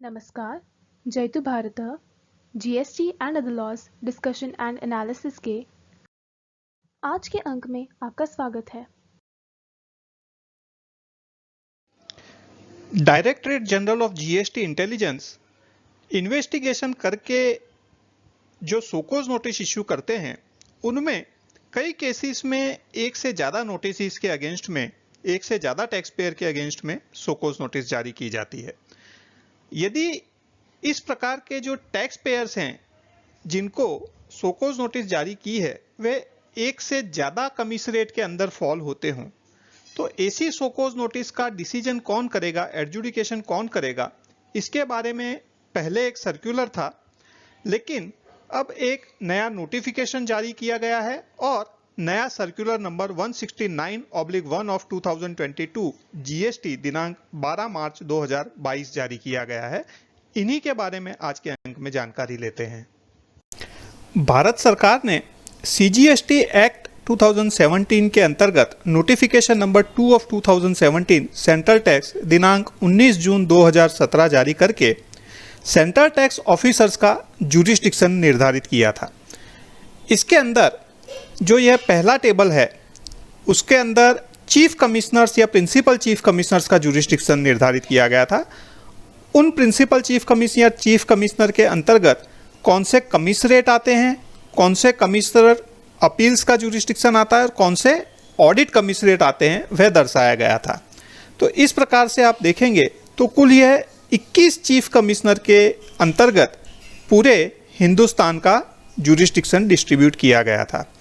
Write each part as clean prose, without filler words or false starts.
नमस्कार, जयतु भारतः GST and other laws discussion and analysis के आज के अंक में आपका स्वागत है। Directorate general of GST intelligence investigation करके जो सोकोज नोटिस इश्यू करते हैं उनमें कई केसेस में एक से ज़्यादा नोटिस के अगेंस्ट में, एक से ज़्यादा टैक्स पेयर के अगेंस्ट में सोकोज नोटिस जारी की जाती है। यदि इस प्रकार के जो टैक्स पेयर्स हैं जिनको सोकोज नोटिस जारी की है वे एक से ज़्यादा कमीशरेट के अंदर फॉल होते हों तो ऐसी सोकोज नोटिस का डिसीजन कौन करेगा, एडजुडिकेशन कौन करेगा, इसके बारे में पहले एक सर्कुलर था, लेकिन अब एक नया नोटिफिकेशन जारी किया गया है और नया सर्कुलर नंबर 169/1 ऑफ 2022 जीएसटी दिनांक 12 मार्च 2022 जारी किया गया है। इन्हीं के बारे में आज के अंक में जानकारी लेते हैं। भारत सरकार ने सीजीएसटी एक्ट 2017 के अंतर्गत notification number 2 of 2017 central tax दिनांक 19 जून 2017 जारी करके सेंट्रल टैक्स ऑफिसर्स का जुरिस्डिक्शन निर्धारित किया था। इसके अंदर जो यह पहला टेबल है उसके अंदर चीफ कमिश्नर्स या प्रिंसिपल चीफ कमिश्नर्स का जुरिस्डिक्शन निर्धारित किया गया था। उन प्रिंसिपल चीफ कमिश्नर या चीफ कमिश्नर के अंतर्गत कौन से कमिश्नरेट आते हैं, कौन से कमिश्नर अपील्स का जुरिस्डिक्शन आता है और कौन से ऑडिट कमिश्नरेट आते हैं वह दर्शाया गया था। तो इस प्रकार से आप देखेंगे तो कुल यह 21 चीफ कमिश्नर के अंतर्गत पूरे हिंदुस्तान का जुरिस्डिक्शन डिस्ट्रीब्यूट किया गया था।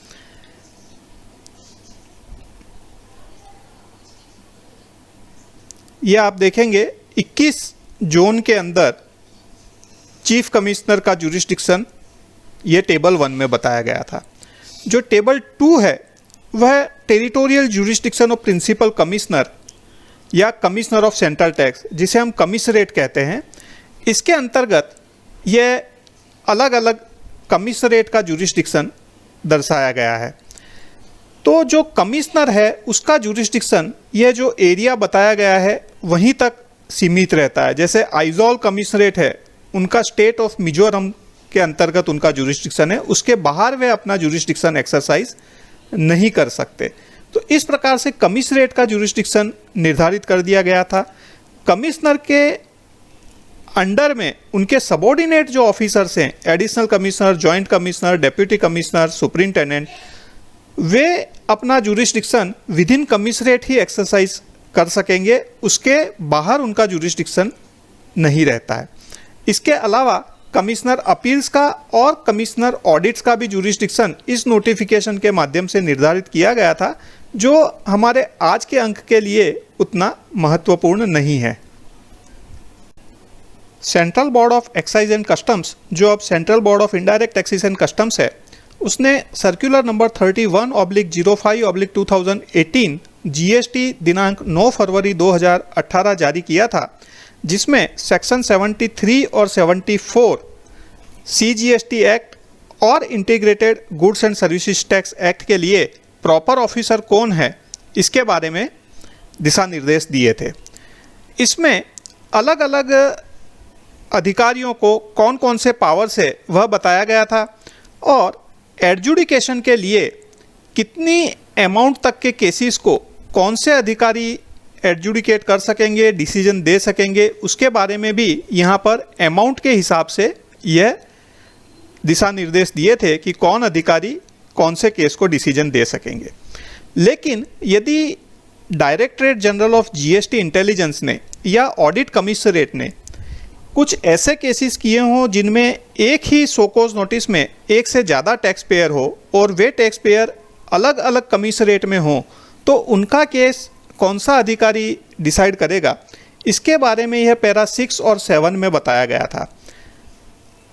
यह आप देखेंगे 21 जोन के अंदर चीफ कमिश्नर का जुरिस्डिक्शन ये टेबल 1 में बताया गया था। जो टेबल 2 है वह territorial jurisdiction of principal commissioner या कमिश्नर ऑफ सेंट्रल टैक्स, जिसे हम कमिश्नरेट कहते हैं, इसके अंतर्गत यह अलग अलग कमिश्नरेट का जुरिस्डिक्शन दर्शाया गया है। तो जो कमिश्नर है उसका जुरिस्डिक्शन यह जो एरिया बताया गया है वहीं तक सीमित रहता है। जैसे आइजॉल कमिश्नरेट है, उनका स्टेट ऑफ मिजोरम के अंतर्गत उनका जुरिस्डिक्शन है, उसके बाहर वे अपना जुरिस्डिक्शन एक्सरसाइज नहीं कर सकते। तो इस प्रकार से कमिश्नरेट का जुरिस्डिक्शन निर्धारित कर दिया गया था। कमिश्नर के अंडर में उनके सबऑर्डिनेट जो ऑफिसर्स हैं, additional commissioner, joint commissioner, deputy commissioner, superintendent, वे अपना जुरिस्डिक्शन विद इन कमिश्नरेट ही एक्सरसाइज कर सकेंगे, उसके बाहर उनका जुरिस्डिक्शन नहीं रहता है। इसके अलावा कमिश्नर अपील्स का और कमिश्नर ऑडिट्स का भी जुरिस्डिक्शन इस नोटिफिकेशन के माध्यम से निर्धारित किया गया था, जो हमारे आज के अंक के लिए उतना महत्वपूर्ण नहीं है। Central board of excise and customs, जो अब central board of indirect taxes and customs है, उसने सर्कुलर नंबर 31/05/2018 जीएसटी दिनांक 9 फरवरी 2018 जारी किया था, जिसमें सेक्शन 73 और 74 सीजीएसटी एक्ट और integrated goods and services tax act के लिए प्रॉपर ऑफिसर कौन है इसके बारे में दिशा निर्देश दिए थे। इसमें अलग अलग अधिकारियों को कौन कौन से पावर्स है वह बताया गया था और एडजुडिकेशन के लिए कितनी अमाउंट तक के केसेस को कौन से अधिकारी एडजुडिकेट कर सकेंगे, डिसीजन दे सकेंगे, उसके बारे में भी यहाँ पर अमाउंट के हिसाब से यह दिशा निर्देश दिए थे कि कौन अधिकारी कौन से केस को डिसीजन दे सकेंगे। लेकिन यदि directorate general of GST intelligence ने या ऑडिट कमिश्नरेट ने कुछ ऐसे केसेस किए हों जिनमें एक ही सोकोज नोटिस में एक से ज़्यादा टैक्स पेयर हो और वे टैक्स पेयर अलग अलग कमिश्नरेट में हों, तो उनका केस कौन सा अधिकारी डिसाइड करेगा, इसके बारे में यह पैरा 6 और 7 में बताया गया था।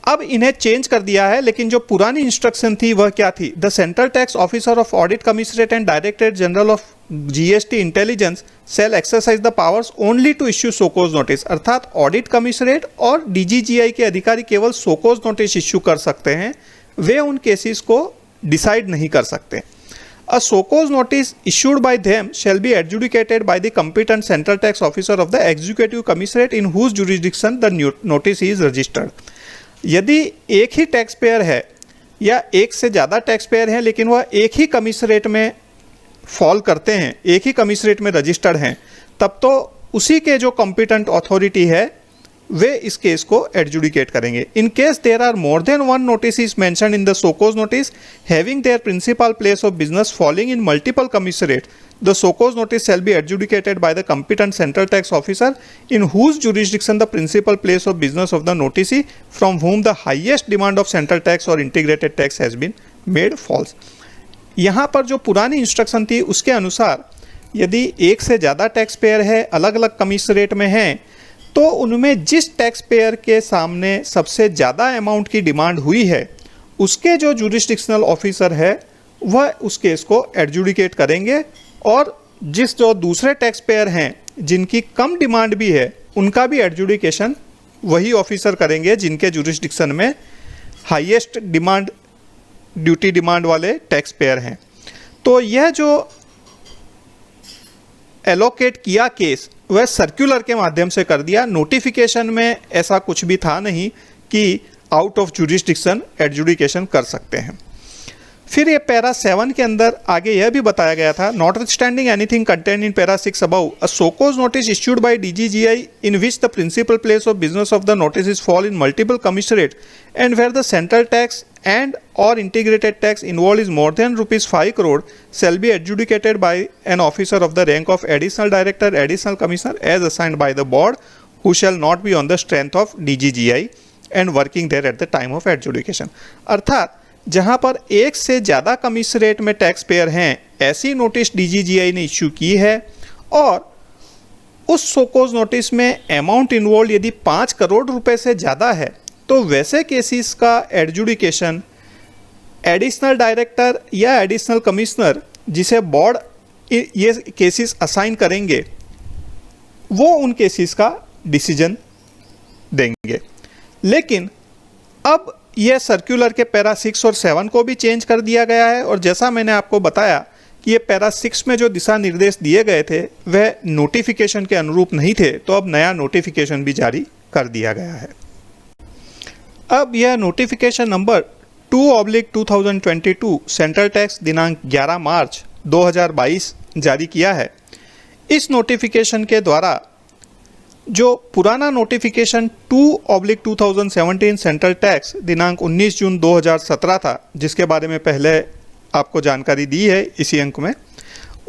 अब इन्हें चेंज कर दिया है, लेकिन जो पुरानी इंस्ट्रक्शन थी वह क्या थी? The central tax officer of audit commissionerate and directorate general of GST intelligence cell exercise the powers only to issue show cause notice, अर्थात ऑडिट कमिश्नरेट और डीजीजीआई के अधिकारी केवल सोकोज नोटिस इश्यू कर सकते हैं, वे उन केसेस को डिसाइड नहीं कर सकते। A so-cause notice issued by them shall be adjudicated by the competent central tax officer of the executive commissariat in whose jurisdiction the notice is registered. यदि एक ही टैक्स पेयर है या एक से ज़्यादा टैक्स पेयर हैं लेकिन वह एक ही कमिश्नरेट में फॉल करते हैं, एक ही कमिश्नरेट में रजिस्टर्ड हैं, तब तो उसी के जो कॉम्पिटेंट अथॉरिटी है वे इस केस को एडजुडिकेट करेंगे. In case there are more than one notice is mentioned in the show cause notice having their principal place of business falling in multiple commissionerate, the show cause notice shall be adjudicated by the competent central tax officer in whose jurisdiction the principal place of business of the noticee from whom the highest demand of central tax और integrated tax has been made falls. यहाँ पर जो पुरानी instruction थी उसके अनुसार यदि एक से ज़्यादा टैक्स पेयर है, अलग अलग कमिश्नरेट में हैं, तो उनमें जिस टैक्स पेयर के सामने सबसे ज़्यादा अमाउंट की डिमांड हुई है उसके जो जुरिसडिक्शनल ऑफिसर है वह उस केस को एडजुडिकेट करेंगे, और जिस जो दूसरे टैक्स पेयर हैं जिनकी कम डिमांड भी है उनका भी एडजुडिकेशन वही ऑफिसर करेंगे जिनके जुरिसडिक्शन में हाईएस्ट डिमांड ड्यूटी डिमांड वाले टैक्स पेयर हैं. तो यह जो एलोकेट किया केस वह सर्कुलर के माध्यम से कर दिया. नोटिफिकेशन में ऐसा कुछ भी था नहीं कि आउट ऑफ जुरिसडिक्शन एडजुडिकेशन कर सकते हैं. फिर ये पैरा 7 के अंदर आगे यह भी बताया गया था, notwithstanding anything contained in para 6 above, a show cause notice issued by DGGI in which the principal place of business of the notice is fall in multiple commissionerate and where the central tax and or integrated tax involved is more than rupees 5 crore shall be adjudicated by an officer of the rank of additional director, additional commissioner as assigned by the board, who shall not be on the strength of DGGI and working there at the time of adjudication. अर्थात जहां पर एक से ज़्यादा commissionerate में tax payer हैं ऐसी notice DGGI ने इश्यू की है और उस सोकोज नोटिस में अमाउंट इन्वॉल्व यदि 5 करोड़ रुपए से ज़्यादा है तो वैसे केसेस का एडजुडिकेशन एडिशनल डायरेक्टर या एडिशनल कमिश्नर जिसे बोर्ड ये केसेस असाइन करेंगे वो उन केसेस का डिसीजन देंगे. लेकिन अब यह सर्कुलर के पैरा 6 और 7 को भी चेंज कर दिया गया है, और जैसा मैंने आपको बताया कि ये पैरा 6 में जो दिशा निर्देश दिए गए थे वह नोटिफिकेशन के अनुरूप नहीं थे, तो अब नया नोटिफिकेशन भी जारी कर दिया गया है. अब यह नोटिफिकेशन नंबर 2/2022 सेंट्रल टैक्स दिनांक 11 मार्च 2022 जारी किया है. इस नोटिफिकेशन के द्वारा जो पुराना नोटिफिकेशन 2/2017 सेंट्रल टैक्स दिनांक 19 जून 2017 था, जिसके बारे में पहले आपको जानकारी दी है इसी अंक में,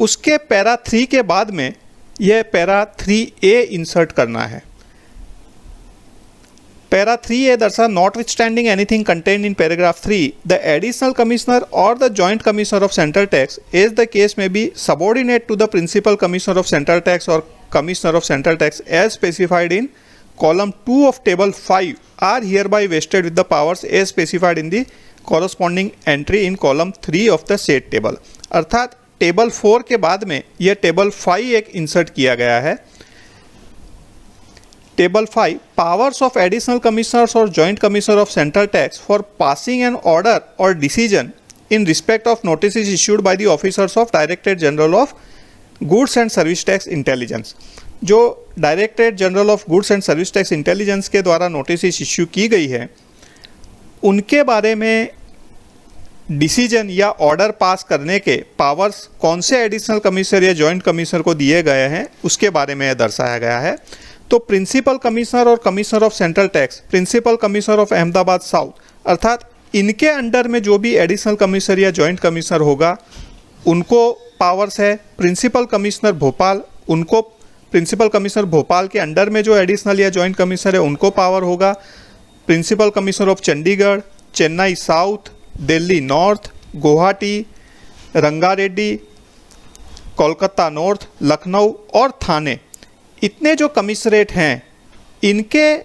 उसके पैरा 3 के बाद में यह पैरा 3A इंसर्ट करना है. पैरा 3A दर्शा notwithstanding anything contained in paragraph 3 the additional commissioner और the joint commissioner of central tax as the case may be subordinate to the principal commissioner of central tax और commissioner of central tax as specified in column 2 of table 5 are hereby vested with the powers as specified in the corresponding entry in column 3 of the set table. अर्थात table 4 के बाद में यह table 5 एक insert किया गया है. Table 5 powers of additional commissioners और joint commissioner of central tax for passing an order और decision in respect of notice issued by the officers of directorate general of goods and service tax intelligence. जो directorate general of goods and service tax intelligence के द्वारा notice issue की गई है उनके बारे में डिसीजन या ऑर्डर पास करने के पावर्स कौन से एडिशनल कमिश्नर या जॉइंट कमिश्नर को दिए गए हैं उसके बारे में दर्शाया गया है. तो प्रिंसिपल कमिश्नर और commissioner of central tax, principal commissioner of Ahmedabad south, अर्थात इनके अंडर में जो भी एडिशनल कमिश्नर या जॉइंट कमिश्नर होगा उनको पावर्स है. प्रिंसिपल कमिश्नर भोपाल, उनको प्रिंसिपल कमिश्नर भोपाल के अंडर में जो एडिशनल या जॉइंट कमिश्नर है उनको पावर होगा. Principal commissioner of Chandigarh, Chennai south, Delhi north, Guwahati, Rangareddy, Kolkata north, Lucknow और थाने, इतने जो कमिश्नरेट हैं इनके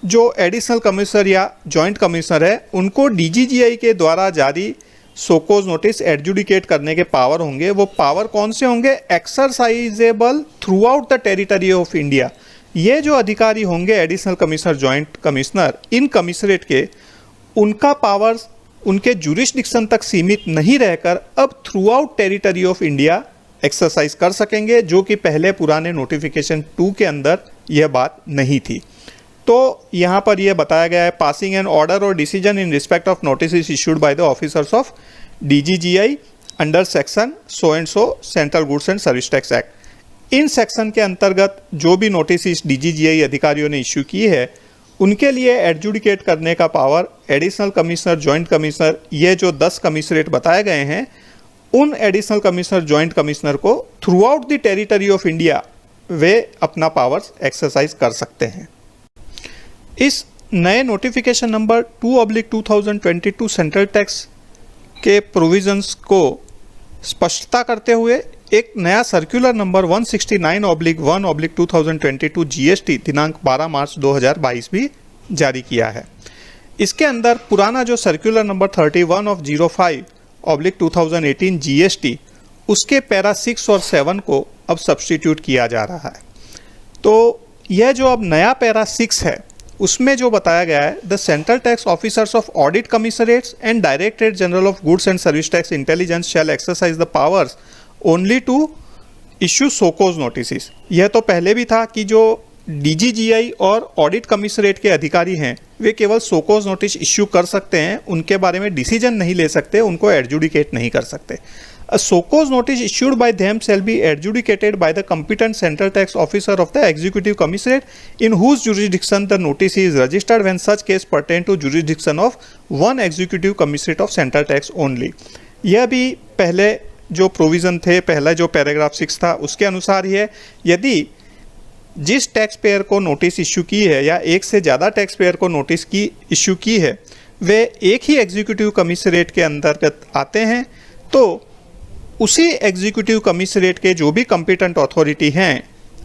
जो एडिशनल कमिश्नर या जॉइंट कमिश्नर है उनको डीजीजीआई के द्वारा जारी सोकोज नोटिस एडजुडिकेट करने के पावर होंगे. वो पावर कौन से होंगे? Exercisable through out the territory of India. ये जो अधिकारी होंगे एडिशनल कमिश्नर, जॉइंट कमिश्नर इन कमिश्नरेट के, उनका पावर्स उनके जुरिस्डिक्शन तक सीमित नहीं रहकर अब through out territory of India exercise कर सकेंगे, जो कि पहले पुराने नोटिफिकेशन 2 के अंदर यह बात नहीं थी। तो यहाँ पर यह बताया गया है, पासिंग एन ऑर्डर और decision in respect of notice issued by the officers of DGGI under section so and so central goods and service tax act. In section के अंतर्गत जो भी नोटिस DGGI अधिकारियों ने इश्यू की है, उनके लिए एडजुडिकेट करने का power additional commissioner, joint commissioner, ये जो 10 कमिश्नरेट बताए गए हैं, उन एडिशनल कमिश्नर, जॉइंट कमिश्नर को throughout the territory of India वे अपना पावर्स एक्सरसाइज कर सकते हैं। इस नए नोटिफिकेशन नंबर 2/2022 सेंट्रल टैक्स के प्रोविजंस को स्पष्टता करते हुए एक नया सर्कुलर नंबर 169/1/2022 GST दिनांक 12 मार्च 2022 भी जारी किया है। इसके अंदर पुराना जो सर्कुलर नंबर 31/05/2018 GST, उसके पैरा 6 और 7 को अब सब्स्टिट्यूट किया जा रहा है। तो यह जो अब नया पैरा 6 है, उसमें जो बताया गया है, the central tax officers of audit commissionerates and directorate general of goods and service tax intelligence shall exercise the powers only to issue show cause notice. यह तो पहले भी था कि जो DGGI और ऑडिट कमिश्नरेट के अधिकारी हैं, वे केवल सोकोज नोटिस इश्यू कर सकते हैं, उनके बारे में डिसीजन नहीं ले सकते, उनको एडजुडिकेट नहीं कर सकते। A SOCOS notice issued by them shall be adjudicated by the competent central tax officer of the executive commissariat in whose jurisdiction the notice is registered when such case pertain to jurisdiction of one executive commissariat of central tax only। यह भी पहले जो provision थे, पहला जो paragraph 6 था, उसके अनुसार ही है। यदि जिस टैक्स पेयर को नोटिस इश्यू की है या एक से ज़्यादा टैक्स पेयर को नोटिस की इश्यू की है, वे एक ही एग्जीक्यूटिव कमिश्नरेट के अंतर्गत आते हैं, तो उसी एग्जीक्यूटिव कमिश्नरेट के जो भी कॉम्पिटेंट अथॉरिटी हैं,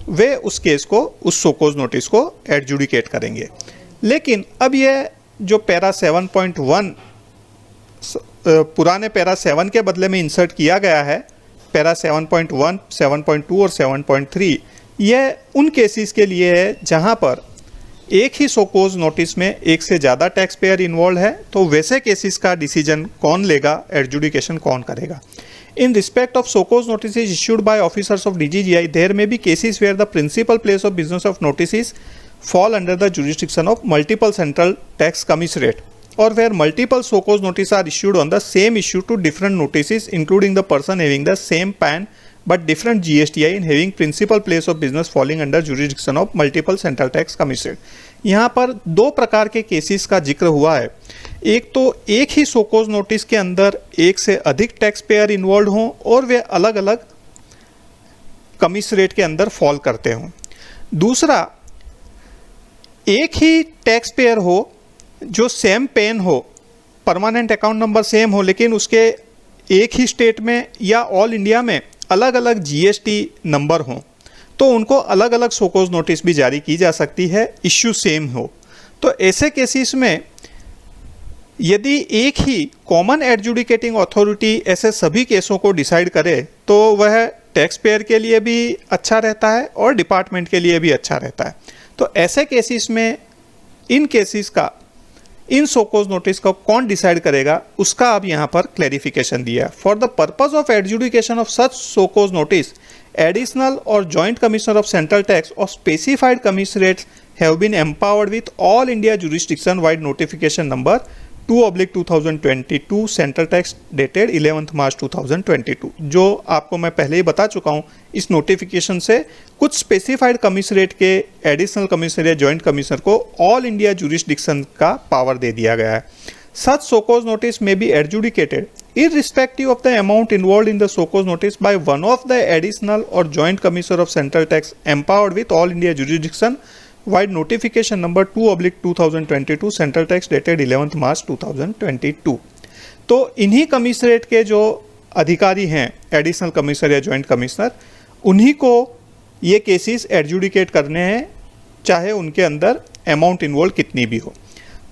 वे उस केस को, उस सोकोज नोटिस को एडजुडिकेट करेंगे। लेकिन अब यह जो पैरा 7.1 पुराने पैरा 7 के बदले में इंसर्ट किया गया है, पैरा 7.1, 7.2 और 7.3, यह उन केसेस के लिए है जहां पर एक ही सोकोज नोटिस में एक से ज़्यादा टैक्स पेयर इन्वॉल्व है, तो वैसे केसेस का डिसीजन कौन लेगा, एडजुडिकेशन कौन करेगा। In respect of SOCOS notices issued by officers of DGGI, there may be cases where the principal place of business of notices fall under the jurisdiction of multiple central tax commissariat, or where multiple SOCOS notices are issued on the same issue to different notices, including the person having the same PAN but different GSTI and having principal place of business falling under jurisdiction of multiple central tax commissariat। यहाँ पर दो प्रकार के cases का जिक्र हुआ है। एक तो एक ही सोकोज नोटिस के अंदर एक से अधिक टैक्स पेयर इन्वॉल्व हों और वे अलग अलग कमिश्नरेट के अंदर फॉल करते हों। दूसरा, एक ही टैक्स पेयर हो जो सेम पेन हो, परमानेंट अकाउंट नंबर सेम हो, लेकिन उसके एक ही स्टेट में या ऑल इंडिया में अलग अलग GST नंबर हों, तो उनको अलग अलग सोकोज नोटिस भी जारी की जा सकती है, इश्यू सेम हो। तो ऐसे केसेस में यदि एक ही कॉमन एडजुडिकेटिंग अथॉरिटी ऐसे सभी केसों को डिसाइड करे, तो वह टैक्स पेयर के लिए भी अच्छा रहता है और डिपार्टमेंट के लिए भी अच्छा रहता है। तो ऐसे केसेस में इन केसेस का, इन सोकोज नोटिस को कौन डिसाइड करेगा, उसका अब यहाँ पर क्लैरिफिकेशन दिया। For the purpose of adjudication of such show cause notice, additional और joint commissioner of central tax और specified commissionerates have been empowered with all India jurisdiction vide notification number 2/2022 central tax dated 11 March 2022। जो आपको मैं पहले ही बता चुका हूँ, इस नोटिफिकेशन से कुछ स्पेसिफाइड कमिश्नरेट के एडिशनल कमिश्नर या जॉइंट कमिश्नर को ऑल इंडिया जुरिस्डिक्शन का पावर दे दिया गया है। सच सोकोज नोटिस में B एडजुडिकेटेड irrespective of the amount involved in the SOCOS notice by one of the additional or joint commissioner of central tax empowered with all India jurisdiction wide notification number 2/2022 central tax dated 11 March 2022। तो इन्हीं commissionerate के जो अधिकारी हैं, additional commissioner या joint commissioner, उन्हीं को ये केसेस एडजुडिकेट करने हैं, चाहे उनके अंदर अमाउंट इन्वॉल्व कितनी भी हो।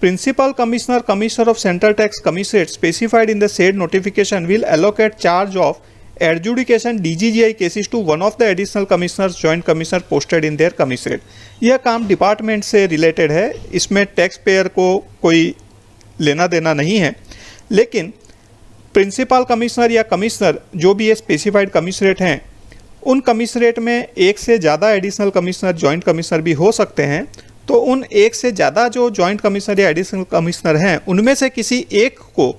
Principal Commissioner, Commissioner of Central Tax Commissariat specified in the said notification will allocate charge of adjudication DGGI cases to one of the additional commissioners, joint commissioner posted in their commissariat। यह काम department से related है, इसमें tax payer को कोई लेना देना नहीं है। लेकिन प्रिंसिपल कमिश्नर या कमिश्नर जो भी ये स्पेसिफाइड कमिश्नरेट हैं, उन कमिश्नरेट में एक से ज़्यादा एडिशनल कमिश्नर, जॉइंट कमिश्नर भी हो सकते हैं। तो उन एक से ज़्यादा जो जॉइंट कमिश्नर या एडिशनल कमिश्नर हैं, उनमें से किसी एक को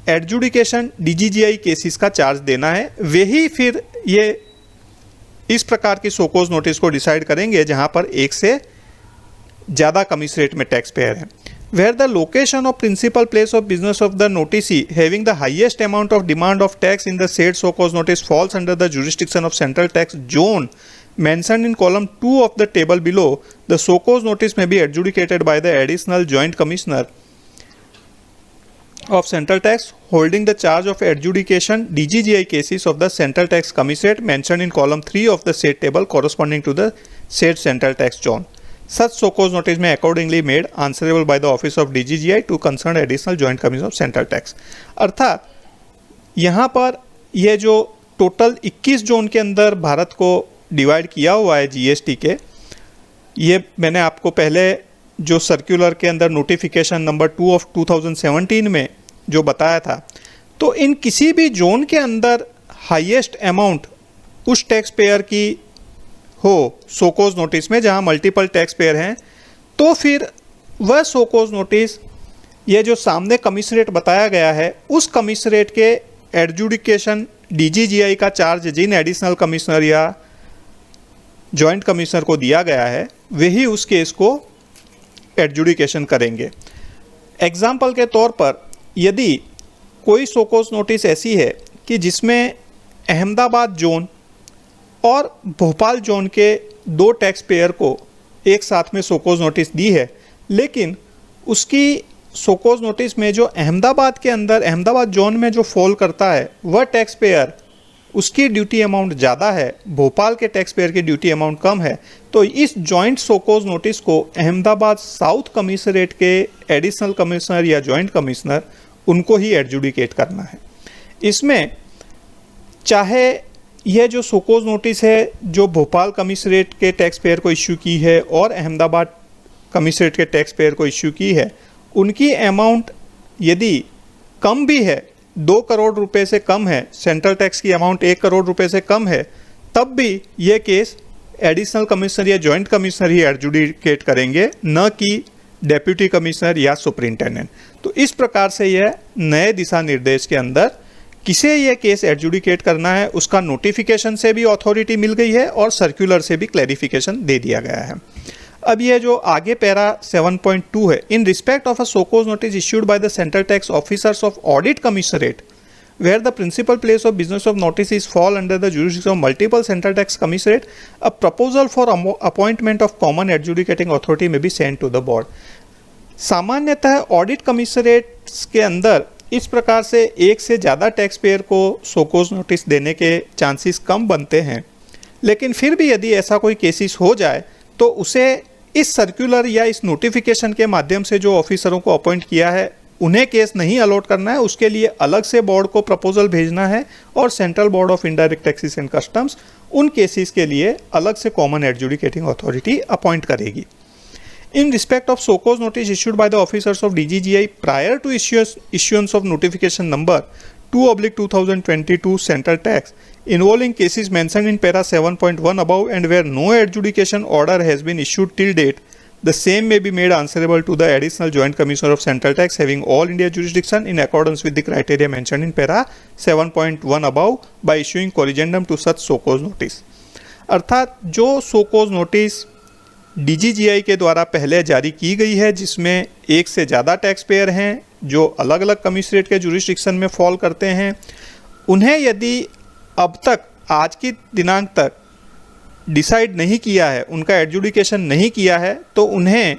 एडजुडिकेशन डीजीजीआई केसेस का चार्ज देना है। वे ही फिर ये इस प्रकार की सोकोज नोटिस को डिसाइड करेंगे जहां पर एक से ज़्यादा कमिश्नरेट में टैक्स पेयर हैं। Where the location of principal place of business of the noticee having the highest amount of demand of tax in the said so cause notice falls under the jurisdiction of central tax zone mentioned in column 2 of the table below, the so cause notice may be adjudicated by the additional joint commissioner of central tax holding the charge of adjudication DGGI cases of the central tax commissariat mentioned in column 3 of the said table corresponding to the said central tax zone. Such so cause notice may accordingly made answerable by the office of DGGI to concerned additional joint commission of central tax. अर्थात यहाँ पर यह जो total 21 zone के अंदर भारत को divide किया हुआ है जीएसटी के, ये मैंने आपको पहले जो सर्कुलर के अंदर नोटिफिकेशन नंबर 2 ऑफ 2017 में जो बताया था। तो इन किसी भी जोन के अंदर हाईएस्ट अमाउंट उस टैक्स पेयर की हो सोकोज नोटिस में जहां मल्टीपल टैक्स पेयर हैं, तो फिर वह सोकोज नोटिस ये जो सामने कमिश्नरेट बताया गया है, उस कमिश्नरेट के एडजुडिकेशन डीजीजीआई का चार्ज जिन एडिशनल कमिश्नर या जॉइंट कमिश्नर को दिया गया है, वही उस केस को एडजुडिकेशन करेंगे। एग्जाम्पल के तौर पर यदि कोई सोकोज नोटिस ऐसी है कि जिसमें अहमदाबाद जोन और भोपाल जोन के 2 टैक्स पेयर को एक साथ में सोकोज नोटिस दी है, लेकिन उसकी सोकोज नोटिस में जो अहमदाबाद के अंदर अहमदाबाद जोन में जो फॉल करता है वह टैक्स पेयर, उसकी ड्यूटी अमाउंट ज़्यादा है, भोपाल के टैक्स पेयर की ड्यूटी अमाउंट कम है, तो इस जॉइंट सोकोज नोटिस को अहमदाबाद साउथ कमिश्नरेट के एडिशनल कमिश्नर या जॉइंट कमिश्नर उनको ही एडजुडिकेट करना है। इसमें चाहे यह जो सोकोज नोटिस है जो भोपाल कमिश्नरेट के टैक्स पेयर को इश्यू की है और अहमदाबाद कमिश्नरेट के टैक्स पेयर को इश्यू की है, उनकी अमाउंट यदि कम भी है, 2 करोड़ रुपए से कम है, सेंट्रल टैक्स की अमाउंट 1 करोड़ रुपए से कम है, तब भी यह केस एडिशनल कमिश्नर या जॉइंट कमिश्नर ही एडजुडिकेट करेंगे, न कि डेप्यूटी कमिश्नर या सुपरिंटेंडेंट। तो इस प्रकार से यह नए दिशा निर्देश के अंदर किसे यह केस एडजुडिकेट करना है उसका नोटिफिकेशन से भी अथॉरिटी मिल गई है और सर्कुलर से भी क्लैरिफिकेशन दे दिया गया है। अब यह जो आगे पैरा 7.2 है, in respect of a show cause notice issued by the central tax officers of audit commissionerate where the principal place of business of notice is fall under the jurisdiction of multiple central tax commissariat, a proposal for appointment of common adjudicating authority may be sent to the board. सामान्यतः audit commissionerates के अंदर इस प्रकार से एक से ज़्यादा tax payer को सोकोज नोटिस देने के चांसेस कम बनते हैं, लेकिन फिर भी यदि ऐसा कोई केसेस हो जाए तो उसे इस सर्कुलर या इस नोटिफिकेशन के माध्यम से जो ऑफिसरों को अपॉइंट किया है उन्हें केस नहीं अलॉट करना है, उसके लिए अलग से बोर्ड को प्रपोजल भेजना है और central board of indirect taxes and customs उन केसेस के लिए अलग से कॉमन एडजुडिकेटिंग अथॉरिटी अपॉइंट करेगी। In respect of so-called notice issued by the officers of DGGI prior to issuance of notification number 2/2022 Central Tax involving cases mentioned in para 7.1 above and where no adjudication order has been issued till date, the same may be made answerable to the additional joint commissioner of Central Tax having all India jurisdiction in accordance with the criteria mentioned in para 7.1 above by issuing corrigendum to such so-called notice। अर्थात जो so-called notice DGGI के द्वारा पहले जारी की गई है जिसमें एक से ज़्यादा टैक्स पेयर हैं जो अलग अलग कमिश्नरेट के जुरिस्डिक्शन में फॉल करते हैं, उन्हें यदि अब तक आज की दिनांक तक डिसाइड नहीं किया है, उनका एडजुडिकेशन नहीं किया है, तो उन्हें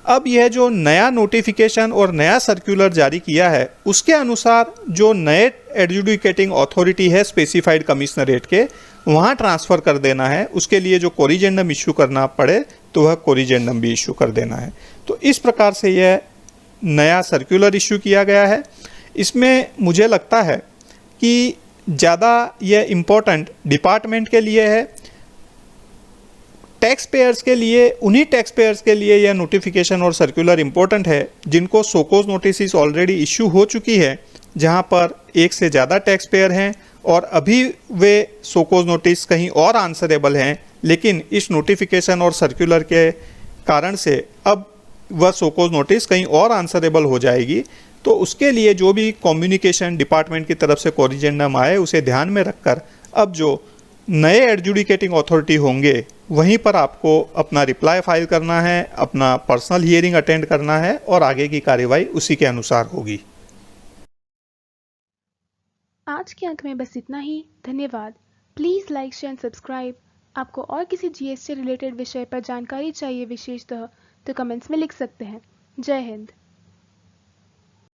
अब यह जो नया नोटिफिकेशन और नया सर्कुलर जारी किया है उसके अनुसार जो नए एडजुडिकेटिंग अथॉरिटी है स्पेसिफाइड कमिश्नरेट के वहाँ ट्रांसफ़र कर देना है। उसके लिए जो कोरिजेंडम इशू करना पड़े तो वह कोरिजेंडम भी इशू कर देना है। तो इस प्रकार से यह नया सर्कुलर इशू किया गया है। इसमें मुझे लगता है कि ज़्यादा यह इम्पोर्टेंट डिपार्टमेंट के लिए है, टैक्स पेयर्स के लिए, उन्हीं टैक्स पेयर्स के लिए यह नोटिफिकेशन और सर्कुलर इम्पोर्टेंट है जिनको सोकोज नोटिस ऑलरेडी इश्यू हो चुकी है, जहां पर एक से ज़्यादा टैक्स पेयर हैं और अभी वे सोकोज नोटिस कहीं और आंसरेबल हैं, लेकिन इस नोटिफिकेशन और सर्कुलर के कारण से अब वह सोकोज नोटिस कहीं और आंसरेबल हो जाएगी। तो उसके लिए जो भी कम्युनिकेशन डिपार्टमेंट की तरफ से कोरिजेंडम आए उसे ध्यान में रखकर अब जो नए एडजुडिकेटिंग अथॉरिटी होंगे वहीं पर आपको अपना रिप्लाई फाइल करना है, अपना पर्सनल हियरिंग अटेंड करना है और आगे की कार्यवाही उसी के अनुसार होगी। आज के अंक में बस इतना ही। धन्यवाद। Please like, share and subscribe. आपको और किसी जीएसटी रिलेटेड विषय पर जानकारी चाहिए विशेषतः तो कमेंट्स में लिख सकते हैं। जय हिंद।